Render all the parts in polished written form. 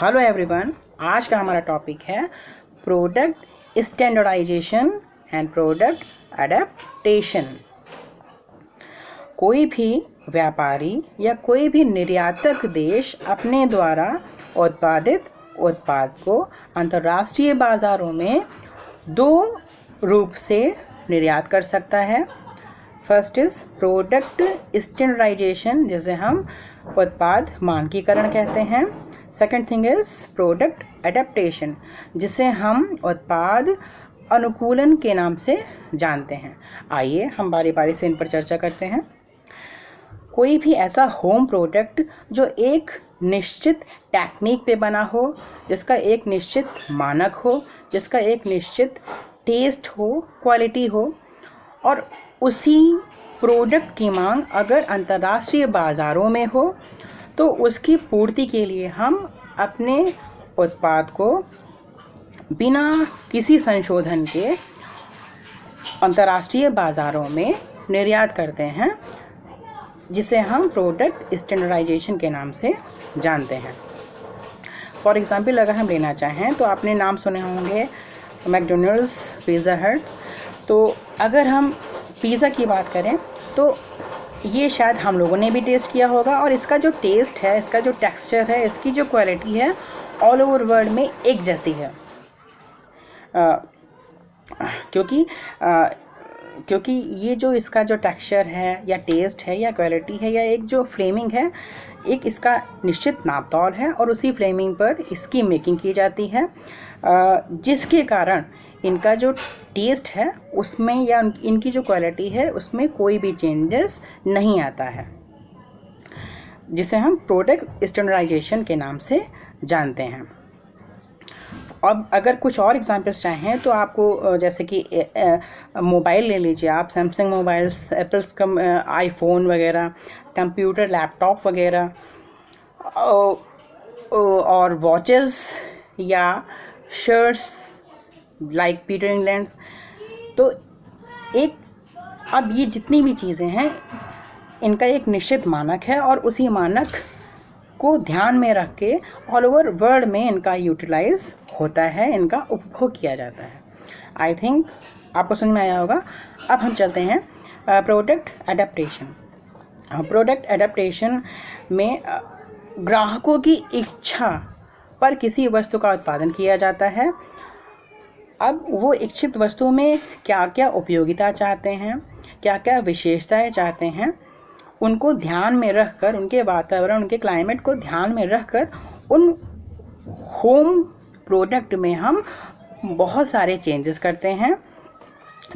Hello everyone, आज का हमारा टॉपिक है product standardisation and product adaptation. कोई भी व्यापारी या कोई भी निर्यातक देश अपने द्वारा उत्पादित उत्पाद को अंतर्राष्ट्रीय बाज़ारों में दो रूप से निर्यात कर सकता है। फर्स्ट इज़ प्रोडक्ट स्टैंडर्डाइजेशन, जिसे हम उत्पाद मानकीकरण कहते हैं। Second thing is product adaptation, जिसे हम उत्पाद अनुकूलन के नाम से जानते हैं। आइए हम बारी बारी से इन पर चर्चा करते हैं। कोई भी ऐसा होम प्रोडक्ट जो एक निश्चित टेक्निक पे बना हो, जिसका एक निश्चित मानक हो, जिसका एक निश्चित टेस्ट हो, क्वालिटी हो, और उसी प्रोडक्ट की मांग अगर अंतर्राष्ट्रीय बाज़ारों में हो तो उसकी पूर्ति के लिए हम अपने उत्पाद को बिना किसी संशोधन के अंतर्राष्ट्रीय बाज़ारों में निर्यात करते हैं, जिसे हम प्रोडक्ट स्टैंडर्डाइजेशन के नाम से जानते हैं। फॉर एग्ज़ाम्पल अगर हम लेना चाहें तो आपने नाम सुने होंगे मैकडॉनल्ड्स, पिज़्ज़ा हट। तो अगर हम पिज़्ज़ा की बात करें तो ये शायद हम लोगों ने भी टेस्ट किया होगा, और इसका जो टेस्ट है, इसका जो टेक्सचर है, इसकी जो क्वालिटी है, ऑल ओवर वर्ल्ड में एक जैसी है। क्योंकि ये जो इसका जो टेक्सचर है या टेस्ट है या क्वालिटी है या एक जो फ्लेमिंग है, एक इसका निश्चित नापतौल है और उसी फ्लेमिंग पर इसकी मेकिंग की जाती है, जिसके कारण इनका जो टेस्ट है उसमें या इनकी जो क्वालिटी है उसमें कोई भी चेंजेस नहीं आता है, जिसे हम प्रोडक्ट स्टैंडर्डाइजेशन के नाम से जानते हैं। अब अगर कुछ और एग्जांपल्स चाहें तो आपको जैसे कि मोबाइल ले लीजिए आप, सैमसंग मोबाइल्स, एप्पल्स का आईफोन वगैरह, कंप्यूटर, लैपटॉप वगैरह, और वॉचेस या शर्ट्स लाइक पीटर इंग्लैंड। तो अब ये जितनी भी चीज़ें हैं इनका एक निश्चित मानक है और उसी मानक को ध्यान में रख के ऑल ओवर वर्ल्ड में इनका यूटिलाइज होता है, इनका उपभोग किया जाता है। आई थिंक आपको समझ में आया होगा। अब हम चलते हैं प्रोडक्ट एडेप्टेशन। प्रोडक्ट एडेप्टेशन में ग्राहकों की इच्छा पर किसी वस्तु का उत्पादन किया जाता है। अब वो इच्छित वस्तु में क्या क्या उपयोगिता चाहते हैं, क्या क्या विशेषताएं चाहते हैं, उनको ध्यान में रखकर, उनके वातावरण, उनके क्लाइमेट को ध्यान में रखकर उन होम प्रोडक्ट में हम बहुत सारे चेंजेस करते हैं,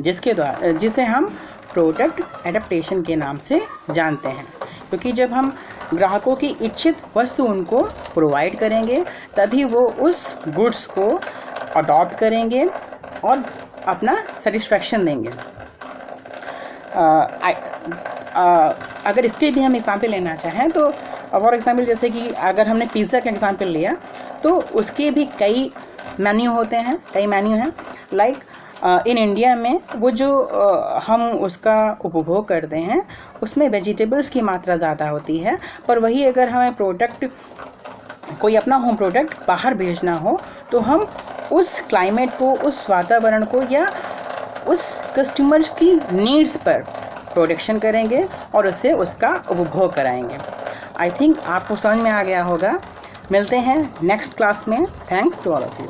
जिसे हम प्रोडक्ट एडेप्टेशन के नाम से जानते हैं। क्योंकि जब हम ग्राहकों की इच्छित वस्तु उनको प्रोवाइड करेंगे तभी वो उस गुड्स को अडॉप्ट करेंगे और अपना सेटिस्फैक्शन देंगे। अगर इसके भी हम एग्जांपल लेना चाहें तो फॉर एग्जांपल जैसे कि अगर हमने पिज़्ज़ा का एग्जांपल लिया तो उसके भी कई मेन्यू हैं। लाइक इन इंडिया में वो जो हम उसका उपभोग करते हैं उसमें वेजिटेबल्स की मात्रा ज़्यादा होती है, पर वही अगर हमें कोई अपना होम प्रोडक्ट बाहर भेजना हो तो हम उस क्लाइमेट को, उस वातावरण को या उस कस्टमर्स की नीड्स पर प्रोडक्शन करेंगे और उससे उसका उपभोग कराएंगे। आई थिंक आपको समझ में आ गया होगा। मिलते हैं नेक्स्ट क्लास में। Thanks to all of you.